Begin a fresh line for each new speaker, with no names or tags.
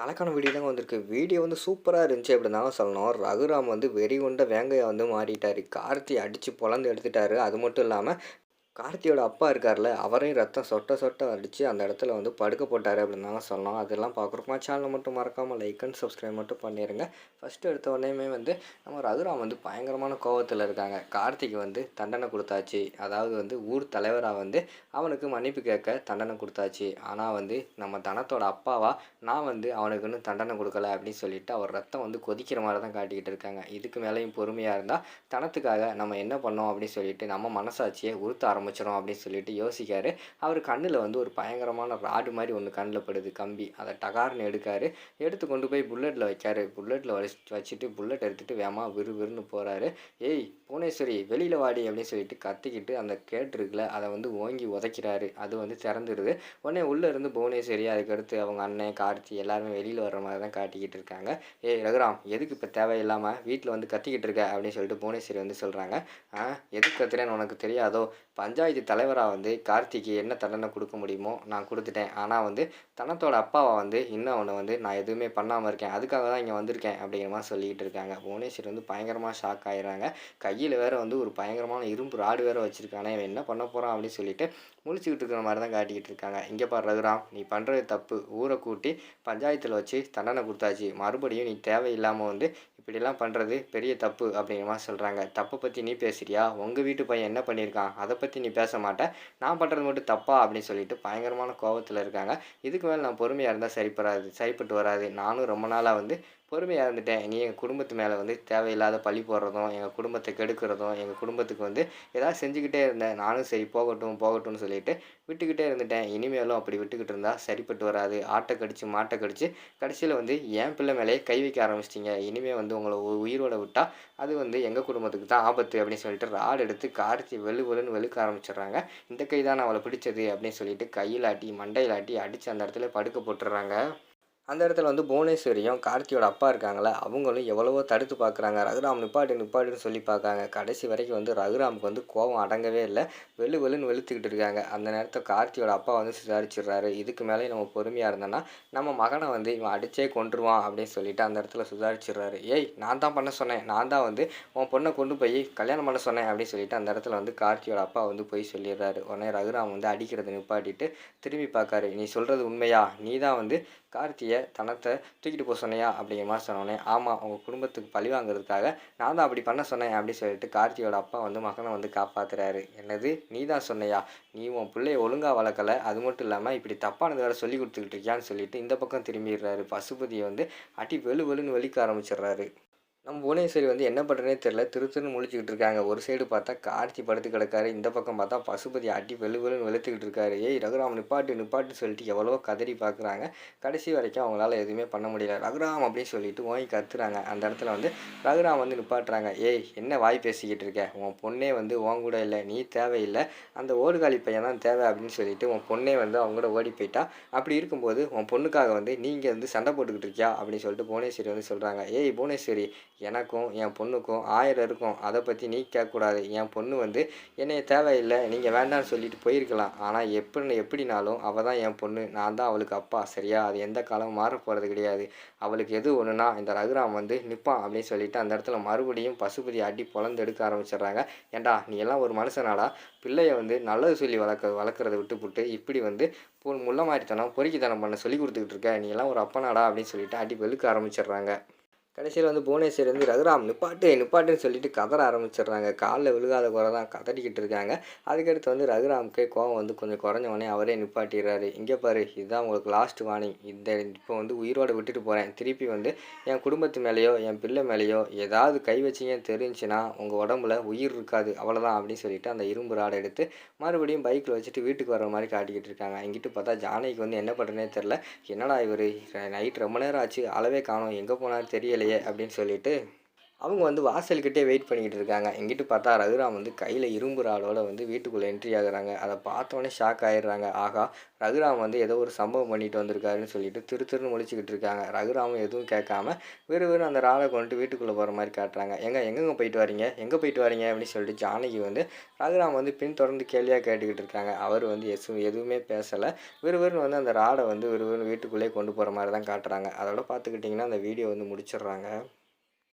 அழகான வீடியோ தாங்க வந்திருக்கு. வீடியோ வந்து சூப்பரா இருந்துச்சு அப்படின்னு தாங்க சொல்லணும். ரகுராம் வந்து வெறிகொண்ட வேங்கையா வந்து மாறிட்டாரு. கார்த்தி அடிச்சு பொளந்து எடுத்துட்டாரு. அது மட்டும் இல்லாம கார்த்தியோட அப்பா இருக்கார்ல, அவரையும் ரத்தம் சொட்ட சொட்ட அடிச்சு அந்த இடத்துல வந்து படுக்க போட்டாரு அப்படின்னு தாங்க சொல்லணும். அதெல்லாம் பார்க்குறோமா சேனலை மட்டும் மறக்காம லைக் அண்ட் சப்ஸ்கிரைப் மட்டும் பண்ணிடுங்க. ஃபர்ஸ்ட் எடுத்த உடனேயுமே வந்து நம்ம ரகுராம் வந்து பயங்கரமான கோவத்தில் இருக்காங்க. கார்த்திக்கு வந்து தண்டனை கொடுத்தாச்சு. அதாவது வந்து ஊர் தலைவராக வந்து அவனுக்கு மன்னிப்பு கேட்க தண்டனை கொடுத்தாச்சு. ஆனால் வந்து நம்ம தனத்தோட அப்பாவா நான் வந்து அவனுக்கு இன்னும் தண்டனை கொடுக்கல அப்படின்னு சொல்லிட்டு அவர் ரத்தம் வந்து கொதிக்கிற மாதிரி தான் காட்டிக்கிட்டு இருக்காங்க. இதுக்கு மேலேயும் பொறுமையாக இருந்தால் தனத்துக்காக நம்ம என்ன பண்ணோம் அப்படின்னு சொல்லிட்டு நம்ம மனசாட்சியை உறுத்த ஆரம்பிச்சிடும் அப்படின்னு சொல்லிட்டு யோசிக்காரு. அவர் கண்ணில் வந்து ஒரு பயங்கரமான ராடு மாதிரி ஒன்று கண்ணில் படுது, கம்பி. அதை டகார்னு எடுக்காரு. எடுத்து கொண்டு போய் புல்லட்டில் வைக்காரு. புல்லட்டில் வச்சுட்டு புல்லட் எடுத்துகிட்டு வேமா விறுவிறுன்னு போகிறாரு. ஏய் புவனேஸ்வரி வெளியில் வாடி அப்படின்னு சொல்லிட்டு கத்திக்கிட்டு அந்த கேட் இருக்குல்ல அதை வந்து ஓங்கி உதைக்கிறாரு. அது வந்து திறந்துடுது. உடனே உள்ளே இருந்து புவனேஸ்வரி அதுக்கடுத்து அவங்க அண்ணன் கார்த்தி எல்லாருமே வெளியில் வர்ற மாதிரி தான் காட்டிக்கிட்டு இருக்காங்க. ஏய் ரகுராம் எதுக்கு இப்போ தேவையில்லாமல் வீட்டில் வந்து கத்திக்கிட்டு இருக்க அப்படின்னு சொல்லிட்டு புவனேஸ்வரி வந்து சொல்கிறாங்க. எதுக்கு கத்துறேன்னு உனக்கு தெரியாதோ? பஞ்சாயத்து தலைவராக வந்து கார்த்திக்கு என்ன தண்டனை கொடுக்க முடியுமோ நான் கொடுத்துட்டேன். ஆனால் வந்து தனத்தோட அப்பாவை வந்து இன்னும் அவனை வந்து நான் எதுவுமே பண்ணாமல் இருக்கேன். அதுக்காக தான் இங்கே வந்திருக்கேன் அப்படிங்கிற மாதிரி சொல்லிக்கிட்டு இருக்காங்க. புவனேஸ்வரி வந்து பயங்கரமாக ஷாக் ஆகிடுறாங்க. கையில் வேறு வந்து ஒரு பயங்கரமான இரும்பு ராடு வேறு வச்சுருக்கானே, இவன் என்ன பண்ண போகிறான் அப்படின்னு சொல்லிட்டு முழிச்சுக்கிட்டு இருக்கிற மாதிரி தான் காட்டிக்கிட்டு இருக்காங்க. இங்கே பாரு ரகுராம், நீ பண்ணுறது தப்பு. ஊரை கூட்டி பஞ்சாயத்தில் வச்சு தண்டனை கொடுத்தாச்சு. மறுபடியும் நீ தேவையில்லாமல் வந்து இப்படிலாம் பண்ணுறது பெரிய தப்பு அப்படிங்கிற மாதிரி சொல்கிறாங்க. தப்பை பற்றி நீ பேசுகிறியா? உங்கள் வீட்டு பையன் என்ன பண்ணியிருக்கான் அதை பற்றி நீ பேச மாட்டேன். நான் பண்ணுறது மட்டும் தப்பா அப்படின்னு சொல்லிட்டு பயங்கரமான கோபத்தில் இருக்காங்க. இதுக்கு மேலே நான் பொறுமையாக இருந்தால் சரிப்பட்டு வராது. நானும் ரொம்ப நாளாக வந்து பொறுமையாக இருந்துட்டேன். நீ எங்கள் குடும்பத்து மேலே வந்து தேவையில்லாத பழி போடுறதும் எங்கள் குடும்பத்தை கெடுக்கிறதும் எங்கள் குடும்பத்துக்கு வந்து ஏதாவது செஞ்சுக்கிட்டே இருந்தேன். நானும் சரி போகட்டும் போகட்டும்னு சொல்லிட்டு விட்டுக்கிட்டே இருந்துட்டேன். இனிமேலும் அப்படி விட்டுக்கிட்டு இருந்தால் சரிப்பட்டு வராது. ஆட்டை கடிச்சு மாட்டை கடிச்சு கடைசியில் வந்து என் பிள்ளை மேலேயே கை வைக்க ஆரம்பிச்சிட்டிங்க. இனிமேல் வந்து உங்களை உயிரோட விட்டால் அது வந்து எங்கள் குடும்பத்துக்கு தான் ஆபத்து அப்படின்னு சொல்லிட்டு ராடு எடுத்து கார்த்தி வெளுன்னு வெளுக்க ஆரம்பிச்சிடுறாங்க. இந்த கை தான் அவளை பிடிச்சது அப்படின்னு சொல்லிட்டு கையில் ஆட்டி மண்டையில் ஆட்டி அடித்து அந்த இடத்துல படுக்க போட்டுடுறாங்க. அந்த இடத்துல வந்து புவனேஸ்வரியும் கார்த்தியோட அப்பா இருக்காங்களே, அவங்களும் எவ்வளவோ தடுத்து பார்க்குறாங்க. ரகுராம் நிப்பாட்டுன்னு சொல்லி பார்க்காங்க. கடைசி வரைக்கும் வந்து ரகுராமுக்கு வந்து கோபம் அடங்கவே இல்லை. வெளுன்னு வெளுத்துக்கிட்டு இருக்காங்க. அந்த நேரத்தில் கார்த்தியோட அப்பா வந்து சுதாரிச்சிடுறாரு. இதுக்கு மேலே நம்ம பொறுமையாக இருந்தோன்னா நம்ம மகனை வந்து இவன் அடித்தே கொன்றுவான் அப்படின்னு சொல்லிட்டு அந்த இடத்துல சுதாரிச்சிடுறாரு. ஏய் நான் தான் பண்ண சொன்னேன், நான் தான் வந்து உன் பொண்ணை கொண்டு போய் கல்யாணம் பண்ண சொன்னேன் அப்படின்னு சொல்லிட்டு அந்த இடத்துல வந்து கார்த்தியோட அப்பா வந்து போய் சொல்லிடுறாரு. உடனே ரகுராம் வந்து அடிக்கிறத நிப்பாட்டிட்டு திரும்பி பார்க்காரு. நீ சொல்கிறது உண்மையா? நீ தான் வந்து கார்த்தியை தனத்தை தூக்கிட்டு போக சொன்னையா அப்படிங்கிற மாதிரி சொன்னோடனே, ஆமாம் உங்கள் குடும்பத்துக்கு பழி வாங்குறதுக்காக நான் தான் அப்படி பண்ண சொன்னேன் அப்படின்னு சொல்லிட்டு கார்த்தியோட அப்பா வந்து மகனை வந்து காப்பாற்றுறாரு. என்னது நீ தான் சொன்னையா? நீ உன் பிள்ளைய ஒழுங்காக வளர்க்கலை, அது மட்டும் இல்லாமல் இப்படி தப்பானது வேறு சொல்லி கொடுத்துக்கிட்டு இருக்கியான்னு சொல்லிட்டு இந்த பக்கம் திரும்பிடுறாரு. பசுபதியை வந்து அடி வெளுன்னு வலிக்க ஆரம்பிச்சிடுறாரு. நம்ம புவனேஸ்வரி வந்து என்ன பண்ணுறனே தெரில, திருன்னு முழிச்சிக்கிட்டு இருக்காங்க. ஒரு சைடு பார்த்தா கார்த்தி படுத்து கிடக்காரு. இந்த பக்கம் பார்த்தா பசுபதி அடி வெளுன்னு வெளுத்துக்கிட்டு இருக்காரு. ஏய் ரகுராம் நிப்பாட்டு சொல்லிட்டு எவ்வளவோ கதறி பார்க்குறாங்க. கடைசி வரைக்கும் அவங்களால எதுவுமே பண்ண முடியல. ரகுராம் அப்படின்னு சொல்லிட்டு ஓங்கி கத்துறாங்க. அந்த இடத்துல வந்து ரகுராம் வந்து நிப்பாட்டுறாங்க. ஏய் என்ன வாய் பேசிக்கிட்டு இருக்க? உன் பொண்ணே வந்து உன் கூட இல்லை, நீ தேவையில்லை, அந்த ஓடுகாலி பையன் தான் தேவை அப்படின்னு சொல்லிட்டு உன் பொண்ணே வந்து அவங்க கூட ஓடி போயிட்டா. அப்படி இருக்கும்போது உன் பொண்ணுக்காக வந்து நீங்கள் வந்து சண்டை போட்டுக்கிட்டு இருக்கியா அப்படின்னு சொல்லிட்டு புவனேஸ்வரி வந்து சொல்கிறாங்க. ஏய் புவனேஸ்வரி, எனக்கும் என் பொண்ணுக்கும் 1000 இருக்கும். அதை பற்றி நீ கேட்கக்கூடாது. என் பொண்ணு வந்து என்னைய தேவையில்லை, நீங்கள் வேண்டாம்னு சொல்லிட்டு போயிருக்கலாம். ஆனால் எப்படினாலும் அவள் தான் என் பொண்ணு. நான் தான் அவளுக்கு அப்பா. சரியா? அது எந்த காலமும் மாற போகிறது கிடையாது. அவளுக்கு எது ஒன்றுனா இந்த ரகுராம் வந்து நிற்பான் அப்படின்னு சொல்லிட்டு அந்த இடத்துல மறுபடியும் பசுபதி அடி பொளந்து எடுக்க ஆரம்பிச்சிடுறாங்க. ஏண்டா நீ எல்லாம் ஒரு மனுஷனாடா? பிள்ளைய வந்து நல்லது சொல்லி வளர்க்குறத விட்டுப்புட்டு இப்படி வந்து முள்ள மாதிரித்தனம் பொறுக்கித்தனம் பண்ண சொல்லி கொடுத்துக்கிட்டு இருக்க. நீ எல்லாம் ஒரு அப்பனாடா அப்படின்னு சொல்லிட்டு அடி வெளுக்க ஆரம்பிச்சிடுறாங்க. கடைசியில் வந்து புவனேஸ்வரி வந்து ரகுராம் நிப்பாட்டுன்னு சொல்லிட்டு கதற ஆரம்பிச்சிடுறாங்க. காலில் விழுகாத குறை தான் கதறிக்கிட்டு இருக்காங்க. அதுக்கடுத்து வந்து ரகுராமுக்கு கோவம் வந்து கொஞ்சம் குறைஞ்சவொடனே அவரே நிப்பாட்டிடுறாரு. இங்கே பாரு, இதுதான் உங்களுக்கு லாஸ்ட் வார்னிங். இப்போ வந்து உயிரோடு விட்டுட்டு போகிறேன். திருப்பி வந்து என் குடும்பத்து மேலேயோ என் பிள்ளை மேலேயோ ஏதாவது கை வச்சிங்கன்னு தெரிஞ்சுன்னா உங்கள் உடம்புல உயிர் இருக்காது, அவ்வளோதான் அப்படின்னு சொல்லிட்டு அந்த இரும்பு ராடை எடுத்து மறுபடியும் பைக்கில் வச்சுட்டு வீட்டுக்கு வர மாதிரி காட்டிக்கிட்டு இருக்காங்க. இங்கிட்டு பார்த்தா ஜானகிக்கு வந்து என்ன பண்ணுறனே தெரில. என்னடா இவர் நைட் ரொம்ப நேரம் ஆச்சு, அளவே காணோம், எங்கே போனாலும் தெரியலையே அப்படின்னு சொல்லிட்டு அவங்க வந்து வாசல்கிட்டே வெயிட் பண்ணிக்கிட்டு இருக்காங்க. எங்கிட்டு பார்த்தா ரகுராம் வந்து கையில இரும்பு ராடோட வந்து வீட்டுக்குள்ள என்ட்ரி ஆகுறாங்க. அத பார்த்தோனே ஷாக் ஆயிடுறாங்க. ஆகா! ரகுராம் வந்து ஏதோ ஒரு சம்பவம் பண்ணிட்டு வந்திருக்காருன்னு சொல்லிட்டு திரு திருன்னு முழிச்சுக்கிட்டு இருக்காங்க. ரகுராமும் எதுவும் கேட்காம விறுவிறுன்னு அந்த ராட கொண்டுட்டு வீட்டுக்குள்ள போற மாரி காட்டுறாங்க. "ஏங்க எங்கங்க போயிட்டு வரீங்க? எங்க போயிட்டு வரீங்க?" அப்படின்னு சொல்லிட்டு ஜானகி வந்து ரகுராம் வந்து பின்தொடர்ந்து கேலியா கேட்டுக்கிட்டு இருக்காங்க. அவரு வந்து எதுவுமே பேசல. விறுவிறுன்னு வந்து அந்த ராட வந்து விறுவிறுன்னு வீட்டுக்குள்ளேயே கொண்டு போற மாரி தான் காட்டுறாங்க. அதோட பார்த்துக்கிட்டிங்கன்னா அந்த வீடியோ வந்து முடிச்சிடுறாங்க.